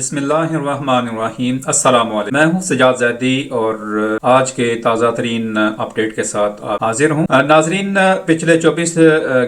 بسم اللہ الرحمن الرحیم۔ السلام علیکم، میں ہوں سجاد زیدی اور آج کے تازہ ترین اپڈیٹ کے ساتھ حاضر ہوں۔ ناظرین، پچھلے 24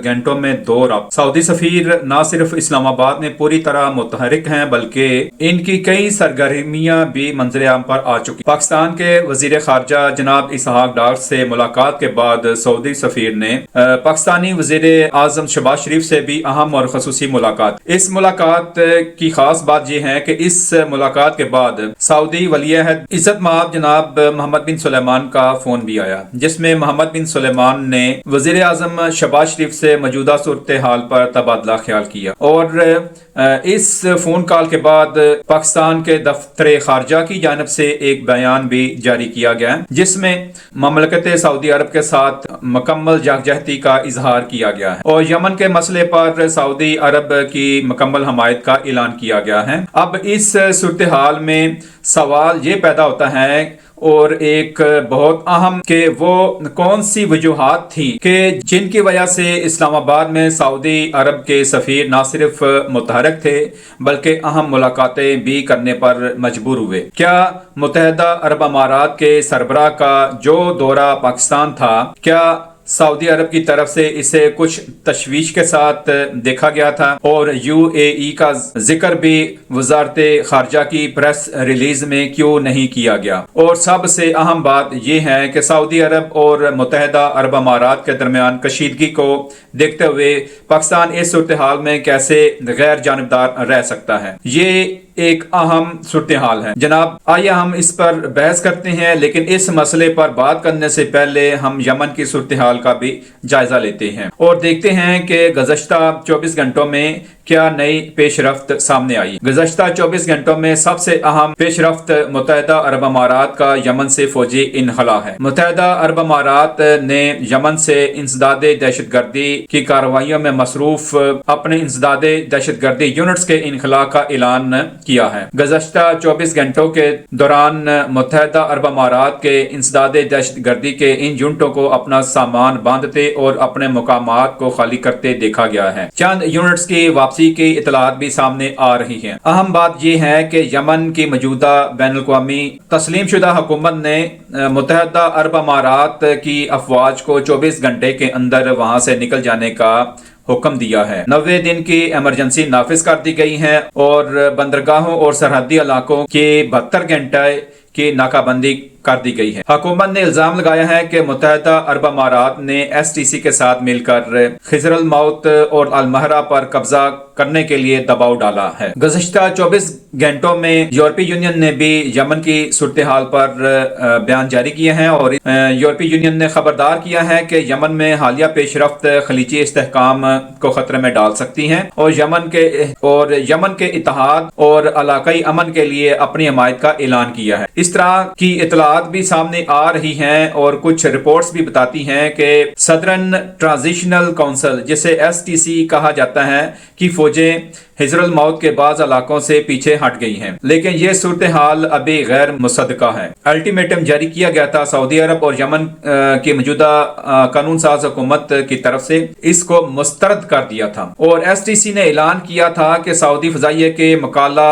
گھنٹوں میں دو رابطے سعودی سفیر نہ صرف اسلام آباد میں پوری طرح متحرک ہیں بلکہ ان کی کئی سرگرمیاں بھی منظر عام پر آ چکی۔ پاکستان کے وزیر خارجہ جناب اسحاق ڈار سے ملاقات کے بعد سعودی سفیر نے پاکستانی وزیر اعظم شہباز شریف سے بھی اہم اور خصوصی ملاقات۔ اس ملاقات کی خاص بات یہ ہے کہ اس ملاقات کے بعد سعودی ولی عہد عزت مآب جناب محمد بن سلیمان کا فون بھی آیا، جس میں محمد بن سلیمان نے وزیر اعظم شہباز شریف سے موجودہ صورتحال پر تبادلہ خیال کیا، اور اس فون کال کے بعد پاکستان کے دفتر خارجہ کی جانب سے ایک بیان بھی جاری کیا گیا، جس میں مملکت سعودی عرب کے ساتھ مکمل یکجہتی کا اظہار کیا گیا ہے اور یمن کے مسئلے پر سعودی عرب کی مکمل حمایت کا اعلان کیا گیا ہے۔ اب اس صورتحال میں سوال یہ پیدا ہوتا ہے اور ایک بہت اہم کہ وہ کون سی وجوہات تھیں کہ جن کی وجہ سے اسلام آباد میں سعودی عرب کے سفیر نہ صرف متحرک تھے بلکہ اہم ملاقاتیں بھی کرنے پر مجبور ہوئے۔ کیا متحدہ عرب امارات کے سربراہ کا جو دورہ پاکستان تھا، کیا سعودی عرب کی طرف سے اسے کچھ تشویش کے ساتھ دیکھا گیا تھا، اور یو اے ای کا ذکر بھی وزارت خارجہ کی پریس ریلیز میں کیوں نہیں کیا گیا؟ اور سب سے اہم بات یہ ہے کہ سعودی عرب اور متحدہ عرب امارات کے درمیان کشیدگی کو دیکھتے ہوئے پاکستان اس صورتحال میں کیسے غیر جانبدار رہ سکتا ہے؟ یہ ایک اہم صورتحال ہے جناب، آئیے ہم اس پر بحث کرتے ہیں، لیکن اس مسئلے پر بات کرنے سے پہلے ہم یمن کی صورتحال کا بھی جائزہ لیتے ہیں اور دیکھتے ہیں کہ گزشتہ 24 گھنٹوں میں کیا نئی پیش رفت سامنے آئی۔ گزشتہ 24 گھنٹوں میں سب سے اہم پیش رفت متحدہ عرب امارات کا یمن سے فوجی انخلا ہے۔ متحدہ عرب امارات نے یمن سے انسداد دہشت گردی کی کارروائیوں میں مصروف اپنے انسداد دہشت گردی یونٹس کے انخلا کا اعلان کیا ہے۔ گزشتہ 24 گھنٹوں کے دوران متحدہ عرب امارات کے انسداد دہشت گردی کے ان یونٹوں کو اپنا سامان باندھتے اور اپنے مقامات کو خالی کرتے دیکھا گیا ہے۔ چند یونٹس کی واپسی کی اطلاعات بھی سامنے آ رہی ہیں۔ اہم بات یہ ہے کہ یمن کی موجودہ بین الاقوامی تسلیم شدہ حکومت نے متحدہ عرب امارات کی افواج کو 24 گھنٹے کے اندر وہاں سے نکل جانے کا حکم دیا ہے۔ 90 دن کی ایمرجنسی نافذ کر دی گئی ہے اور بندرگاہوں اور سرحدی علاقوں کی 72 گھنٹے کی ناکہ بندی کر دی گئی ہے۔ حکومت نے الزام لگایا ہے کہ متحدہ عرب امارات نے ایس ٹی سی کے ساتھ مل کر خضر الموت اور المہرہ پر قبضہ کرنے کے لیے دباؤ ڈالا ہے۔ گزشتہ 24 گھنٹوں میں یورپی یونین نے بھی یمن کی صورتحال پر بیان جاری کیے ہیں اور یورپی یونین نے خبردار کیا ہے کہ یمن میں حالیہ پیش رفت خلیجی استحکام کو خطرے میں ڈال سکتی ہیں اور یمن کے اتحاد اور علاقائی امن کے لیے اپنی حمایت کا اعلان کیا ہے۔ اس طرح کی اطلاعات بھی سامنے آ رہی ہیں اور کچھ رپورٹس بھی بتاتی ہیں کہ سدرن ٹرانزیشنل کونسل، جسے ایس ٹی سی کہا جاتا ہے، کی فوجیں حضر الموت کے بعض علاقوں سے پیچھے ہٹ گئی ہیں، لیکن یہ صورتحال ابھی غیر مصدقہ ہے۔ الٹیمیٹم جاری کیا گیا تھا سعودی عرب اور یمن کی موجودہ قانون ساز حکومت کی طرف سے، اس کو مسترد کر دیا تھا اور ایس ٹی سی نے اعلان کیا تھا کہ سعودی فضائیہ کے مکالہ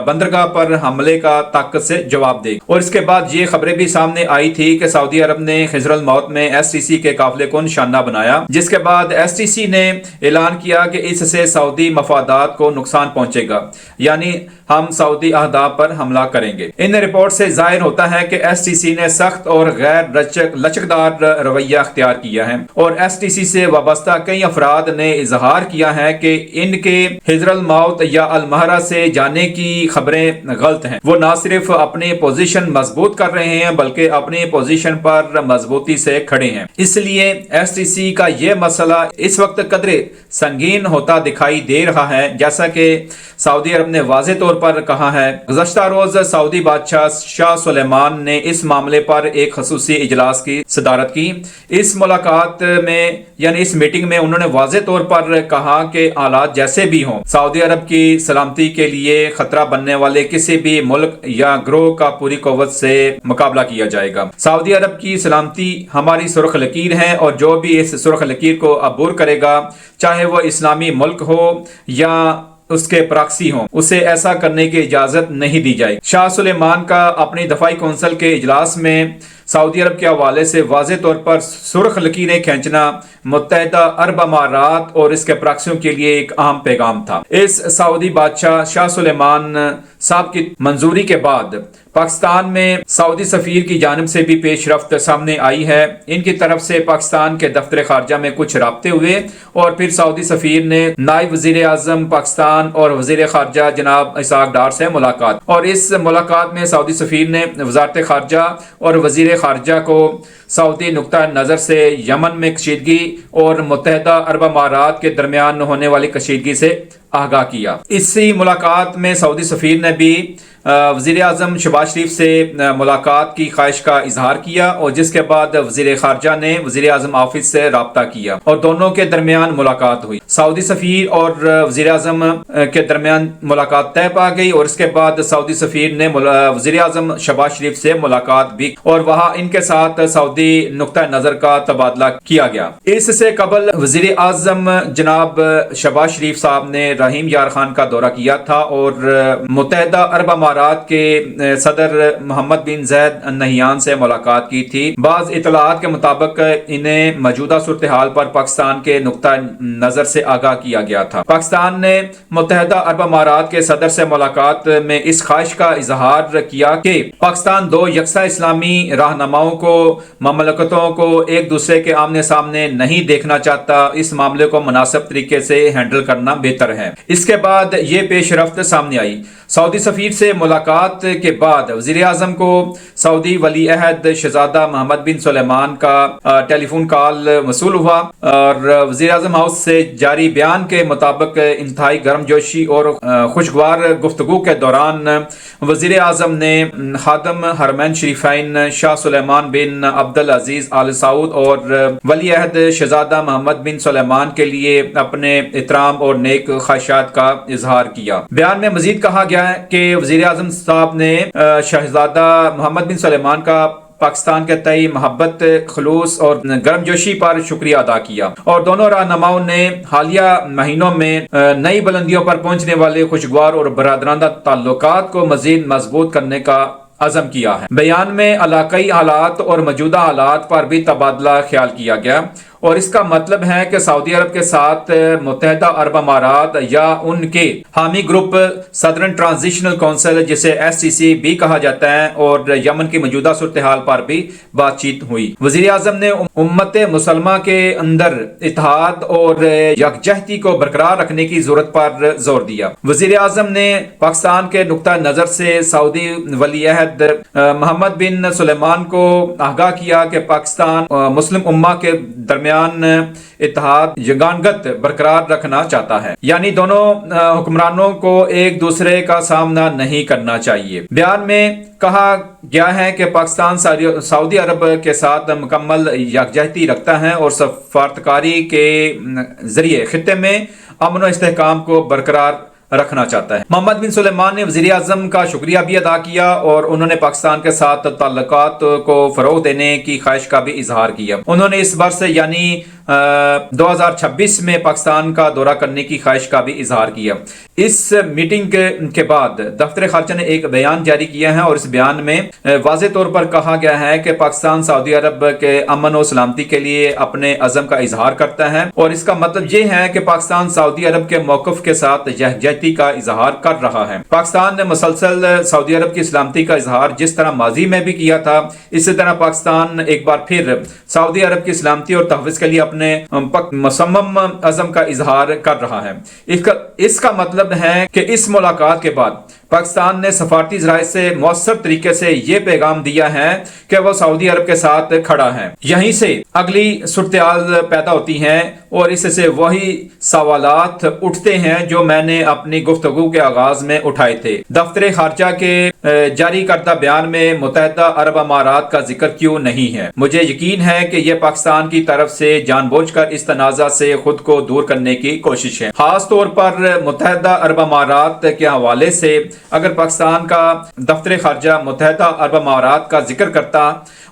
بندرگاہ پر حملے کا طاقت سے جواب دے، اور اس کے بعد یہ خبریں بھی سامنے آئی تھی کہ سعودی عرب نے خضر الموت میں ایس ٹی سی کے قافلے کو نشانہ بنایا، جس کے بعد ایس ٹی سی نے اعلان کیا کہ اس سے سعودی مفادات کو نقصان پہنچے گا، یعنی ہم سعودی اہداف پر حملہ کریں گے۔ ان رپورٹ سے ظاہر ہوتا ہے کہ ایس ٹی سی نے سخت اور غیر لچکدار رویہ اختیار کیا ہے اور ایس ٹی سی سے وابستہ کئی افراد نے اظہار کیا ہے کہ ان کے حضر الموت یا المہرہ سے جانے کی خبریں غلط ہیں۔ وہ نہ صرف اپنی پوزیشن مضبوط کر رہے ہیں بلکہ اپنی پوزیشن پر مضبوطی سے کھڑے ہیں۔ اس لیے ایس ٹی سی کا یہ مسئلہ اس وقت قدرے سنگین ہوتا دکھائی دے رہا ہے، جیسا کہ سعودی عرب نے واضح طور پر کہا ہے۔ گزشتہ روز سعودی بادشاہ شاہ سلیمان نے اس معاملے پر ایک خصوصی اجلاس کی صدارت کی۔ اس ملاقات میں یعنی اس میٹنگ میں انہوں نے واضح طور پر کہا کہ حالات جیسے بھی ہوں، سعودی عرب کی سلامتی کے لیے خطرہ بننے والے کسی بھی ملک یا گروہ کا پوری قوت سے مقابلہ کیا جائے گا۔ سعودی عرب کی سلامتی ہماری سرخ لکیر ہے اور جو بھی اس سرخ لکیر کو عبور کرے گا، چاہے وہ اسلامی ملک ہو یا اس کے پراکسی ہوں اسے ایسا کرنے کی اجازت نہیں دی جائے۔ شاہ سلیمان کا اپنی دفاعی کونسل کے اجلاس میں سعودی عرب کے حوالے سے واضح طور پر سرخ لکیریں کھینچنا متحدہ عرب امارات اور اس کے پراکسیوں کے لیے ایک اہم پیغام تھا۔ اس سعودی بادشاہ شاہ سلیمان صاحب کی منظوری کے بعد پاکستان میں سعودی سفیر کی جانب سے بھی پیش رفت سامنے آئی ہے۔ ان کی طرف سے پاکستان کے دفتر خارجہ میں کچھ رابطے ہوئے اور پھر سعودی سفیر نے نائب وزیر اعظم پاکستان اور وزیر خارجہ جناب اسحاق ڈار سے ملاقات، اور اس ملاقات میں سعودی سفیر نے وزارت خارجہ اور وزیر خارجہ کو سعودی نقطہ نظر سے یمن میں کشیدگی اور متحدہ عرب امارات کے درمیان ہونے والی کشیدگی سے آگاہ کیا۔ اسی ملاقات میں سعودی سفیر نے بھی وزیر اعظم شہباز شریف سے ملاقات کی خواہش کا اظہار کیا، اور جس کے بعد وزیر خارجہ نے وزیر اعظم آفس سے رابطہ کیا اور دونوں کے درمیان ملاقات ہوئی۔ سعودی سفیر اور وزیر اعظم کے درمیان ملاقات طے پا گئی، اور اس کے بعد سعودی سفیر نے وزیر اعظم شہباز شریف سے ملاقات بھی، اور وہاں ان کے ساتھ سعودی نقطہ نظر کا تبادلہ کیا گیا۔ اس سے قبل وزیر اعظم جناب شہباز شریف صاحب نے رحیم یار خان کا دورہ کیا تھا اور متحدہ عرب امارات کے صدر محمد بن زید النہیان سے ملاقات کی تھی۔ بعض اطلاعات کے مطابق انہیں موجودہ صورتحال پر پاکستان کے نقطہ نظر سے آگاہ کیا گیا تھا۔ پاکستان نے متحدہ عرب امارات کے صدر سے ملاقات میں اس خواہش کا اظہار کیا کہ پاکستان دو یکساں اسلامی رہنماؤں کو مملکتوں کو ایک دوسرے کے آمنے سامنے نہیں دیکھنا چاہتا، اس معاملے کو مناسب طریقے سے ہینڈل کرنا بہتر ہے۔ اس کے بعد یہ پیش رفت سامنے آئی۔ سعودی سفیر سے ملاقات کے بعد وزیر اعظم کو سعودی ولی عہد شہزادہ محمد بن سلیمان کا ٹیلی فون کال موصول ہوا، اور وزیر اعظم ہاؤس سے جاری بیان کے مطابق انتہائی گرم جوشی اور خوشگوار گفتگو کے دوران وزیر اعظم نے خادم حرمین شریفین شاہ سلیمان بن عبدالعزیز آل سعود اور ولی عہد شہزادہ محمد بن سلیمان کے لیے اپنے احترام اور نیک خواہشات کا اظہار کیا۔ بیان میں مزید کہا گیا کہ وزیر اعظم صاحب نے شہزادہ محمد بن سلیمان کا پاکستان کے تئیں محبت، خلوص اور گرم جوشی پر شکریہ ادا کیا، اور دونوں رہنماؤں نے حالیہ مہینوں میں نئی بلندیوں پر پہنچنے والے خوشگوار اور برادرانہ تعلقات کو مزید مضبوط کرنے کا عزم کیا ہے۔ بیان میں علاقائی حالات اور موجودہ حالات پر بھی تبادلہ خیال کیا گیا، اور اس کا مطلب ہے کہ سعودی عرب کے ساتھ متحدہ عرب امارات یا ان کے حامی گروپ سدرن ٹرانزیشنل کونسل جسے SCC بھی کہا جاتا ہے، اور یمن کی موجودہ صورتحال پر بھی بات چیت ہوئی۔ وزیر اعظم نے امت مسلمہ کے اندر اتحاد اور یکجہتی کو برقرار رکھنے کی ضرورت پر زور دیا۔ وزیر اعظم نے پاکستان کے نقطہ نظر سے سعودی ولی عہد محمد بن سلیمان کو آگاہ کیا کہ پاکستان مسلم امہ کے درمیان اتحاد یگانگت برقرار رکھنا چاہتا ہے، یعنی دونوں حکمرانوں کو ایک دوسرے کا سامنا نہیں کرنا چاہیے۔ بیان میں کہا گیا ہے کہ پاکستان سعودی عرب کے ساتھ مکمل یکجہتی رکھتا ہے اور سفارتکاری کے ذریعے خطے میں امن و استحکام کو برقرار رکھنا چاہتا ہے۔ محمد بن سلیمان نے وزیر اعظم کا شکریہ بھی ادا کیا، اور انہوں نے پاکستان کے ساتھ تعلقات کو فروغ دینے کی خواہش کا بھی اظہار کیا۔ انہوں نے اس برس یعنی 2026 میں پاکستان کا دورہ کرنے کی خواہش کا بھی اظہار کیا۔ اس میٹنگ کے بعد دفتر خارجہ نے ایک بیان جاری کیا ہے، اور اس بیان میں واضح طور پر کہا گیا ہے کہ پاکستان سعودی عرب کے امن و سلامتی کے لیے اپنے عزم کا اظہار کرتا ہے، اور اس کا مطلب یہ ہے کہ پاکستان سعودی عرب کے موقف کے ساتھ یکجہتی کا اظہار کر رہا ہے۔ پاکستان نے مسلسل سعودی عرب کی سلامتی کا اظہار جس طرح ماضی میں بھی کیا تھا، اسی طرح پاکستان ایک بار پھر سعودی عرب کی سلامتی اور تحفظ کے لیے اپنے مصمم عزم کا اظہار کر رہا ہے۔ اس کا مطلب ہے کہ اس ملاقات کے بعد پاکستان نے سفارتی ذرائع سے مؤثر طریقے سے یہ پیغام دیا ہے کہ وہ سعودی عرب کے ساتھ کھڑا ہے۔ یہیں سے اگلی صورتحال پیدا ہوتی ہے، اور اس سے وہی سوالات اٹھتے ہیں جو میں نے اپنی گفتگو کے آغاز میں اٹھائے تھے۔ دفتر خارجہ کے جاری کردہ بیان میں متحدہ عرب امارات کا ذکر کیوں نہیں ہے؟ مجھے یقین ہے کہ یہ پاکستان کی طرف سے جان بوجھ کر اس تنازع سے خود کو دور کرنے کی کوشش ہے۔ خاص طور پر متحدہ عرب امارات کے حوالے سے اگر پاکستان کا دفتر خارجہ متحدہ عرب امارات کا ذکر کرتا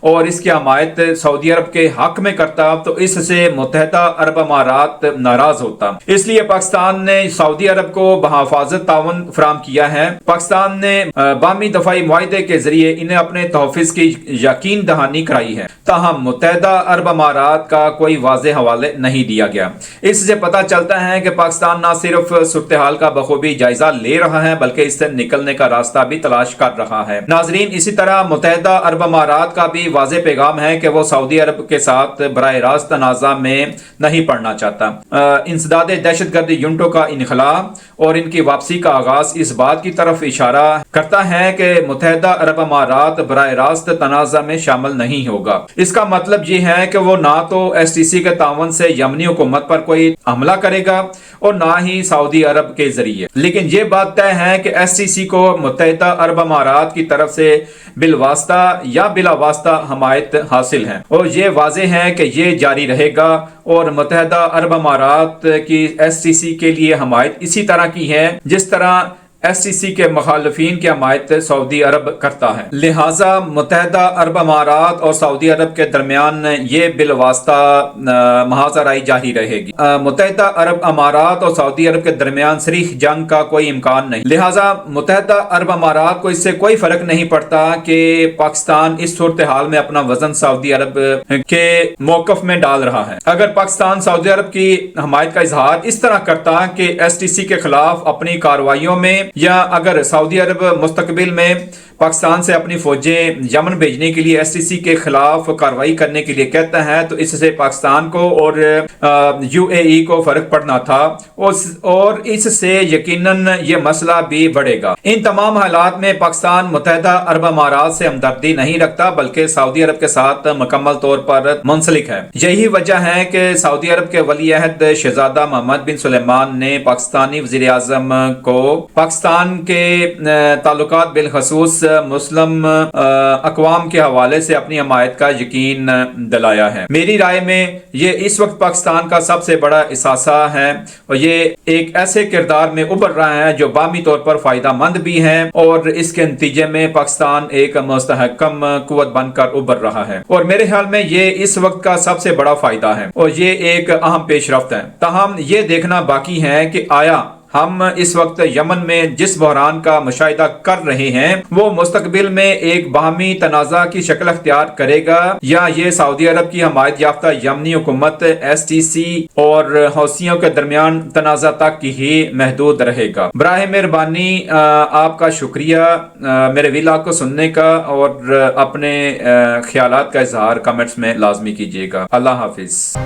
اور اس کی حمایت سعودی عرب کے حق میں کرتا تو اس سے متحدہ عرب امارات ناراض ہوتا۔ اس لیے پاکستان نے سعودی عرب کو بحفاظت تعاون فراہم کیا ہے۔ پاکستان نے باہمی دفاعی معاہدے کے ذریعے انہیں اپنے تحفظ کی یقین دہانی کرائی ہے، تاہم متحدہ عرب امارات کا کوئی واضح حوالے نہیں دیا گیا۔ اس سے پتہ چلتا ہے کہ پاکستان نہ صرف صورتحال کا بخوبی جائزہ لے رہا ہے بلکہ اس سے نکلنے کا راستہ بھی تلاش کر رہا ہے۔ ناظرین، اسی طرح متحدہ عرب امارات کا بھی واضح پیغام ہے کہ وہ سعودی عرب کے ساتھ براہ راست تنازع میں نہیں پڑنا چاہتا۔ انسداد دہشت گرد یونٹوں کا انخلا اور ان کی واپسی کا آغاز اس بات کی طرف اشارہ کرتا ہے کہ متحدہ عرب امارات براہ راست تنازع میں شامل نہیں ہوگا۔ اس کا مطلب یہ ہے کہ وہ نہ تو ایس ٹی سی کے تعاون سے یمنی حکومت پر کوئی حملہ کرے گا اور نہ ہی سعودی عرب کے ذریعے، لیکن یہ بات طے ہے کہ ایس ٹی سی کو متحدہ عرب امارات کی طرف سے بالواسطہ یا بلا واسطہ حمایت حاصل ہے، اور یہ واضح ہے کہ یہ جاری رہے گا اور متحدہ عرب امارات کی ایس ٹی سی کے لیے حمایت اسی طرح کی ہے جس طرح ایس ٹی سی کے مخالفین کی حمایت سعودی عرب کرتا ہے۔ لہٰذا متحدہ عرب امارات اور سعودی عرب کے درمیان یہ بالواسطہ محاذ آرائی جاری رہے گی۔ متحدہ عرب امارات اور سعودی عرب کے درمیان صریح جنگ کا کوئی امکان نہیں، لہٰذا متحدہ عرب امارات کو اس سے کوئی فرق نہیں پڑتا کہ پاکستان اس صورتحال میں اپنا وزن سعودی عرب کے موقف میں ڈال رہا ہے۔ اگر پاکستان سعودی عرب کی حمایت کا اظہار اس طرح کرتا کہ ایس ٹی سی کے خلاف اپنی کارروائیوں میں، یا اگر سعودی عرب مستقبل میں پاکستان سے اپنی فوجیں یمن بھیجنے کے لیے ایس ٹی سی کے خلاف کارروائی کرنے کے لیے کہتا ہے تو اس سے پاکستان کو اور یو اے ای کو فرق پڑنا تھا، اور اس سے یقیناً یہ مسئلہ بھی بڑھے گا۔ ان تمام حالات میں پاکستان متحدہ عرب امارات سے ہمدردی نہیں رکھتا بلکہ سعودی عرب کے ساتھ مکمل طور پر منسلک ہے۔ یہی وجہ ہے کہ سعودی عرب کے ولی عہد شہزادہ محمد بن سلیمان نے پاکستانی وزیر اعظم کو پاکستان کے تعلقات بالخصوص مسلم اقوام کے حوالے سے اپنی حمایت کا یقین دلایا ہے۔ میری رائے میں یہ اس وقت پاکستان کا سب سے بڑا اثاثہ ہے اور یہ ایک ایسے کردار میں ابھر رہا ہے جو باہمی طور پر فائدہ مند بھی ہے، اور اس کے نتیجے میں پاکستان ایک مستحکم قوت بن کر ابھر رہا ہے، اور میرے خیال میں یہ اس وقت کا سب سے بڑا فائدہ ہے اور یہ ایک اہم پیش رفت ہے۔ تاہم یہ دیکھنا باقی ہے کہ آیا ہم اس وقت یمن میں جس بحران کا مشاہدہ کر رہے ہیں وہ مستقبل میں ایک باہمی تنازع کی شکل اختیار کرے گا، یا یہ سعودی عرب کی حمایت یافتہ یمنی حکومت ایس ٹی سی اور حوثیوں کے درمیان تنازع تک ہی محدود رہے گا۔ براہ مہربانی آپ کا شکریہ میرے ویلاگ کو سننے کا، اور اپنے خیالات کا اظہار کمنٹس میں لازمی کیجیے گا۔ اللہ حافظ۔